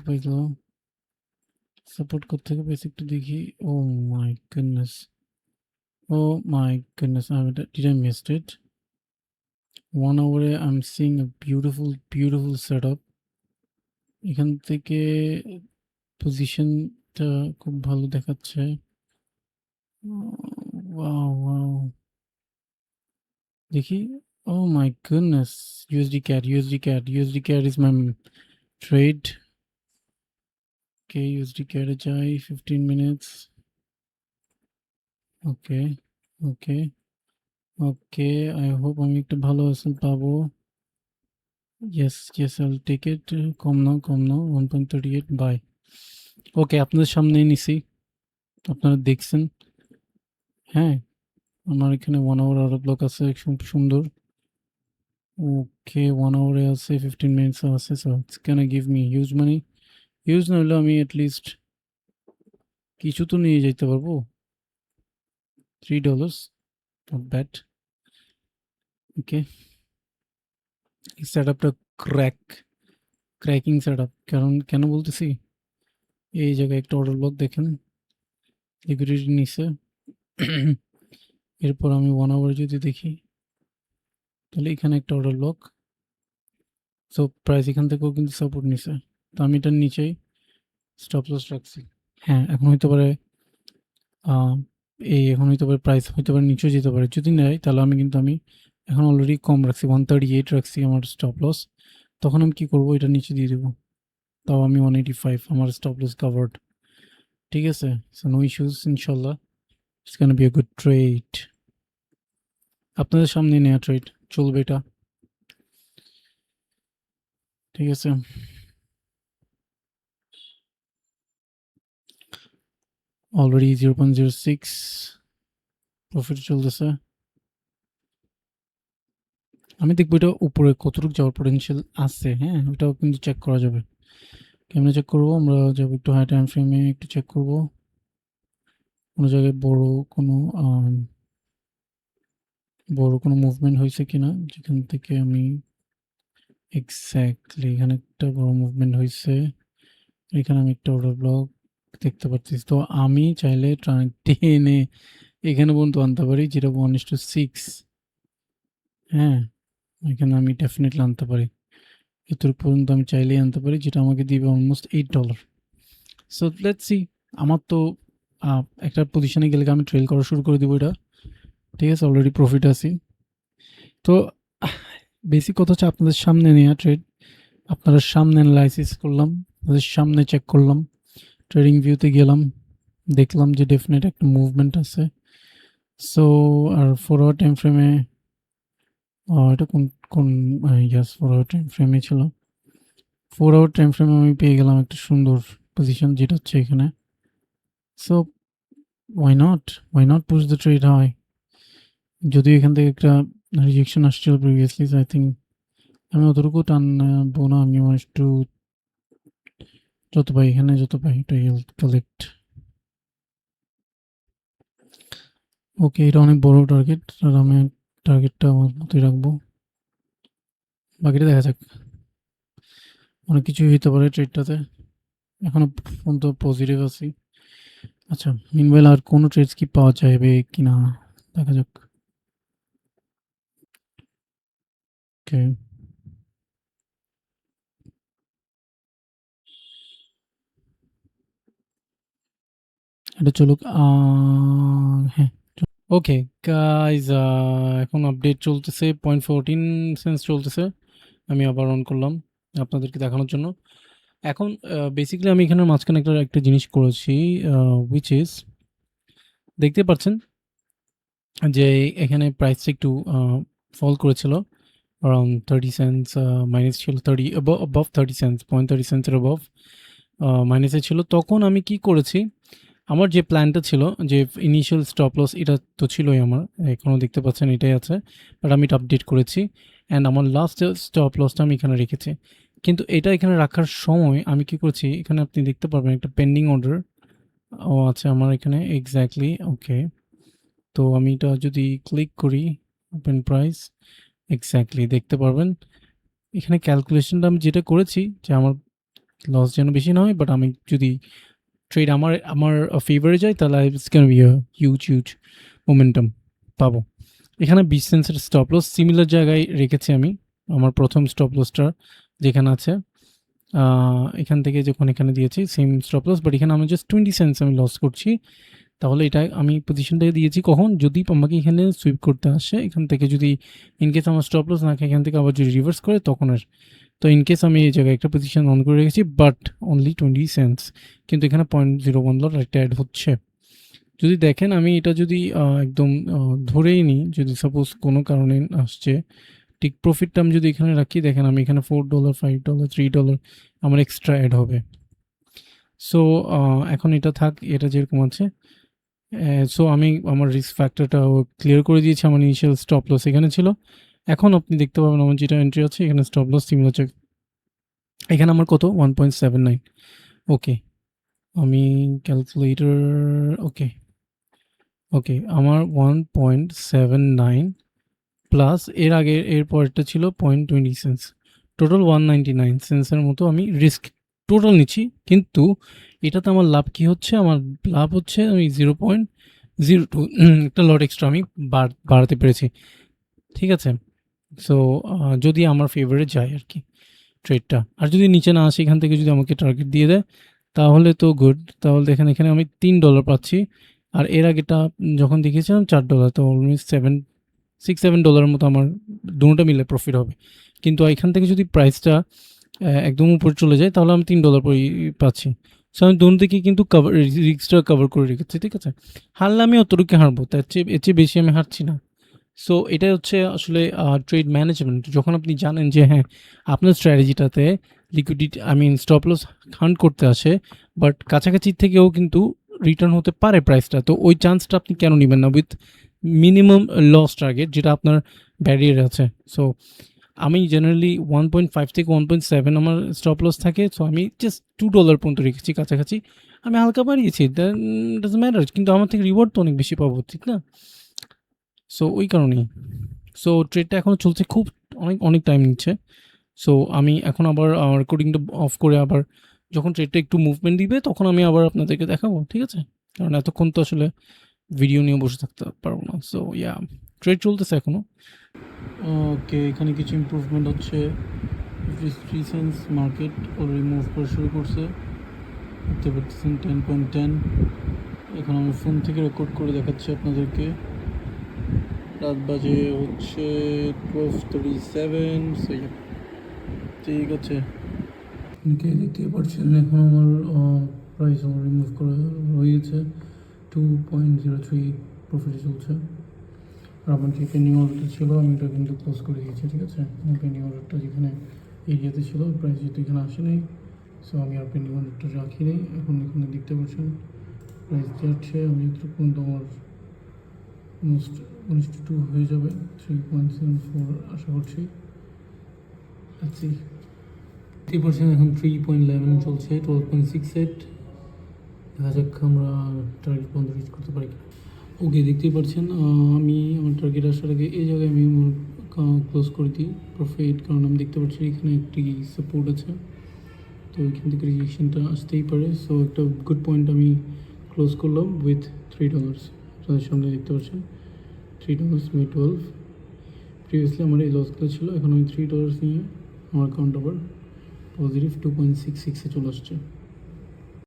পাইলো? সাপোর্ট কোত্থেকে পাইছি একটু দেখি। Oh my goodness. Oh my goodness. Did I missed it? 1 hour I'm seeing a beautiful setup. এখান থেকে পজিশনটা খুব ভালো দেখাচ্ছে। ওয়াও! দেখি। Oh my goodness. USD CAD is my trade. Okay, USD CAD এ যাই 15 minutes. Okay. I hope আমি একটা ভালো আসল পাবো। Yes, I'll take it. কম নাও 1.38 বাই। ওকে, আপনাদের সামনেই নিছি। আপনারা দেখছেন। হ্যাঁ, আমার এখানে 1 hour অর্ডার ব্লক আছে সুন্দর। ওকে, 1 hour এ আছে, 15 minutes আছে, so it's gonna give me huge money. Huge না হলেও আমি অ্যাটলিস্ট কিছু তো নিয়ে যেতে পারবো। $3, not bad. ওকে, এই সেটআপটা ক্র্যাকিং সেটআপ। কারণ কেন বলতেছি, এই জায়গায় একটা অর্ডার ব্লক দেখেন, লিকুইডিটি নিচে। এরপর আমি 1 hour যদি দেখি, তাহলে এখানে একটা অর্ডার ব্লক। সো প্রাইস এখান থেকেও কিন্তু সাপোর্ট নিছে। তো আমি এটার নিচেই স্টপ লস রাখছি। হ্যাঁ, এখন হইতে পারে প্রাইস হইতে পারে নিচেও যেতে পারে। যদি নেয় তাহলে আমি এখন অলরেডি কম রাখছি, 138 রাখছি আমার স্টপ লস। তখন আমি কি করব, এটা নিচে দিয়ে দেবো। তাও আমি 185, আমার স্টপ লস কাভার্ড। ঠিক আছে, সো নো ইস্যুস ইনশাল্লাহ। It's gonna be a good trade. আপনাদের সামনে নেওয়া ট্রেড চলবে এটা। ঠিক আছে, অলরেডি 0.06 প্রফিট চলতেছে। আমি দেখবো এটা উপরে কতটুকু যাওয়ার পটেনশিয়াল আছে। হ্যাঁ, ওটাও কিন্তু চেক করা যাবে। কেমনে চেক করবো? আমরা যাবো একটু হাই টাইম ফ্রেমে, একটু চেক করবো কোনো জায়গায় বড় কোনো মুভমেন্ট হয়েছে কিনা, যেখান থেকে আমি এক্স্যাক্টলি এখানে একটা বড় মুভমেন্ট হয়েছে। এখানে আমি একটা অর্ডার ব্লক দেখতে পাচ্ছি। তো আমি চাইলে টেনে এখানে পর্যন্ত আনতে পারি, যেটা 1:6। হ্যাঁ, এখানে আমি ডেফিনেটলি আনতে পারি। এতটুকু পর্যন্ত আমি চাইলেই আনতে পারি, যেটা আমাকে দিবে অলমোস্ট $8। So let's see. আমার তো একটা পজিশনে গেলে আমি ট্রেল করা শুরু করে দিব এটা। ঠিক আছে, অলরেডি প্রফিট আছি। তো বেসিক কথা হচ্ছে আপনাদের সামনে নেওয়া ট্রেড। আপনাদের সামনে অ্যানালাইসিস করলাম, আপনাদের সামনে চেক করলাম, ট্রেডিং ভিউতে গেলাম, দেখলাম যে ডেফিনেট একটা মুভমেন্ট আছে। সো আর 4 আওয়ার টাইম ফ্রেমে এটা কোন ইয়াস 4 আওয়ার টাইম ফ্রেমে ছিল। 4 আওয়ার টাইম ফ্রেমে আমি পেয়ে গেলাম একটা সুন্দর পজিশন, যেটা হচ্ছে এখানে। So why not push the trade high? যদিও এখান থেকে একটা রিজেকশন আসছিল প্রিভিয়াসলি, আই থিঙ্ক আমি অতটুকু টানবো না। আমি একটু যত পাই এটাই কালেক্ট। ওকে, এটা অনেক বড় টার্গেট, আর আমি টার্গেটটা আমার মতোই রাখবো। বাকিটা দেখা যাক, অনেক কিছুই হইতে পারে ট্রেডটাতে। এখনো পর্যন্ত পজিটিভ আছি। আচ্ছা, মিনওয়াইল আর কোনো ট্রেডস কি পাওয়া যাবে কিনা দেখা যাক। ওকে, এটা চলুক। হ্যাঁ, ওকে গাইজ, এখন আপডেট চলতেছে, 0.14 চলতেছে। আমি আবার অন করলাম আপনাদেরকে দেখানোর জন্য। এখন বেসিক্যালি আমি এখানের মাঝখানে একটা জিনিস করেছি, উইচ ইজ দেখতে পাচ্ছেন যে এখানে প্রাইসটা একটু ফল করেছিল, অ্যারাউন্ড 30 সেন্টস মাইনাস ছিল, 30 সেন্টস, 0.30 সেন্টসের অ্যাবভ মাইনাসে ছিল। তখন আমি কি করেছি, আমার যে প্ল্যানটা ছিল, যে ইনিশিয়াল স্টপ লস এটা তো ছিলই আমার, এখনও দেখতে পাচ্ছেন এটাই আছে, বাট আমি এটা আপডেট করেছি। অ্যান্ড আমার লাস্ট স্টপ লসটা আমি এখানে রেখেছি। কিন্তু এটা এখানে রাখার সময় আমি কি করেছি, এখানে আপনি দেখতে পারবেন একটা পেন্ডিং অর্ডার। ও আচ্ছা, আমার এখানে এক্স্যাক্টলি ওকে। তো আমি এটা যদি ক্লিক করি, ওপেন প্রাইস, এক্স্যাক্টলি দেখতে পারবেন এখানে ক্যালকুলেশনটা আমি যেটা করেছি, যে আমার লস যেন বেশি না হয়, বাট আমি যদি ট্রেড আমার ফেভারে যায় তাহলে it's can be a huge momentum পাবো। এখানে 20 সেন্সের স্টপ লস সিমিলার জায়গায় রেখেছি আমি। আমার প্রথম স্টপ লসটা যেখানে আছে এখান থেকে যখন এখানে দিয়েছি সেম স্টপ লস, বাট এখানে আমি জাস্ট 20 সেন্স আমি লস করছি। তাহলে এটা আমি পজিশনটাকে দিয়েছি কখন, যদি আমাকে এখানে সুইপ করতে আসে এখান থেকে, যদি ইনকেস আমার স্টপ লস না এখান থেকে আবার যদি রিভার্স করে তখন আর। তো ইনকেস আমি এই জায়গায় একটা পজিশন অন করে রেখেছি, বাট অনলি 20 সেন্স, কিন্তু এখানে 0.01 লট একটা অ্যাড হচ্ছে। যদি দেখেন আমি এটা যদি একদম ধরেই নিই, যদি সাপোজ কোনো কারণে আসছে, টিক প্রফিটটা আমি যদি এখানে রাখি, দেখেন আমি এখানে $4, $5, $3 আমার এক্সট্রা অ্যাড হবে। সো এখন এটা থাক, এটা যেরকম আছে। সো আমি আমার রিস্ক ফ্যাক্টরটা ক্লিয়ার করে দিয়েছি। আমার ইনিশিয়াল স্টপ লস এখানে ছিল। এখন আপনি দেখতে পাবেন আমার যেটা এন্ট্রি আছে এখানে স্টপ লস সিমিলার চেক, এখানে আমার কত 1.79। ওকে, আমি ক্যালকুলেটর, ওকে আমার 1.79 প্লাস এর আগে এর পরেরটা ছিল 0.20 সেন্স, টোটাল 199 সেন্সের মতো আমি রিস্ক টোটাল নিচ্ছি। কিন্তু এটাতে আমার লাভ কি হচ্ছে, আমার লাভ হচ্ছে আমি 0.02 একটা লট এক্সট্রা আমি বাড়াতে পেরেছি, ঠিক আছে। সো যদি আমার ফেভারে যায় আর কি ট্রেডটা, আর যদি নিচে না আসে এখান থেকে যদি আমাকে টার্গেট দিয়ে দেয় তাহলে তো গুড। তাহলে দেখেন এখানে আমি $3 পাচ্ছি, আর এর আগেটা যখন দেখিয়েছিলাম $4, তো অলমোস্ট $6-7 মতো আমার দুটোটা মিলে প্রফিট হবে। কিন্তু এখান থেকে যদি প্রাইসটা একদম উপরে চলে যায় তাহলে আমি $3 পাচ্ছি। সো আমি দুটো দিকে কিন্তু রিস্কটা কভার করে রেখেছি, ঠিক আছে। হারলে আমি অতটুকু হারবো, তার চেয়ে এর চেয়ে বেশি আমি হারছি না। সো এটাই হচ্ছে আসলে ট্রেড ম্যানেজমেন্ট। যখন আপনি জানেন যে হ্যাঁ, আপনার স্ট্র্যাটেজিটাতে লিকুইডিটি স্টপ লস হান্ট করতে আসে, বাট কাছাকাছি থেকেও কিন্তু রিটার্ন হতে পারে প্রাইসটা, তো ওই চান্সটা আপনি কেন নেবেন না উইথ মিনিমাম লস টার্গেট যেটা আপনার ব্যারিয়ার আছে। সো আমি জেনারেলি 1.5 থেকে 1.7 আমার স্টপ লস থাকে। সো আমি জাস্ট $2 পর্যন্ত রেখেছি কাছাকাছি, আমি হালকা বাড়িয়েছি, দেন ডাজন্ট ম্যাটার, কিন্তু আমার থেকে রিওয়ার্ড তো অনেক বেশি পাবো, ঠিক না? সো ওই কারণেই। সো ট্রেডটা এখনও চলছে, খুব অনেক টাইম নিচ্ছে। সো আমি এখন আবার রেকর্ডিংটা অফ করে আবার যখন ট্রেডটা একটু মুভমেন্ট দিবে তখন আমি আবার আপনাদেরকে দেখাবো, ঠিক আছে। কারণ এতক্ষণ তো আসলে ভিডিও নিয়ে বসে থাকতে পারবো না। সো ইয়া, ট্রেড চলতেছে এখনও। ওকে, এখানে কিছু ইমপ্রুভমেন্ট হচ্ছে। রিসেন্স মার্কেট অলরেডি মুভ করা শুরু করছে, দেখতে পাচ্ছেন 10.10। এখন আমি ফোন থেকে রেকর্ড করে দেখাচ্ছি আপনাদেরকে। রাত বাজে হচ্ছে 12:37। সো ঠিক আছে, দেখতে পাচ্ছেন এখন আমার প্রাইস আমার রিমুভ করা হয়ে গেছে, 2.03 প্রফিটে চলছে। আর আমার যে পেন্ডিং অর্ডারটা ছিল আমি এটা কিন্তু ক্লোজ করে দিয়েছি, ঠিক আছে। আমার পেন্ডিং অর্ডারটা যেখানে এরিয়াতে ছিল প্রাইস যেহেতু এখানে আসে নাই, সো আমি আর পেন্ডিং অর্ডারটা রাখি নেই। এখন এখানে দেখতে পাচ্ছেন প্রাইস যাচ্ছে, আমি যতটুকু পর্যন্ত আমার অলমোস্ট 1:2 হয়ে যাবে, 3.74 আশা করছি। আচ্ছা, 3% এখন 3.11 চলছে, 12.68। দেখা যাক আমরা টার্গেট পর্যন্ত রিচ করতে পারি কিনা। ওকে, দেখতেই পাচ্ছেন আমি আমার টার্গেট আসার আগে এই জায়গায় আমি ক্লোজ করে দিই প্রফিট, কারণ আমি দেখতে পাচ্ছি এখানে একটি সাপোর্ট আছে, তো এখান থেকে রিজেকশনটা আসতেই পারে। সো একটা গুড পয়েন্ট আমি ক্লোজ করলাম উইথ $3। আপনাদের সামনে দেখতে পাচ্ছেন $3 May 12। প্রিভিয়াসলি আমার এই লসগুলো ছিল, এখন আমি $3 নিয়ে আমার অ্যাকাউন্ট আবার পজিটিভ 2.66-এ চলে আসছে।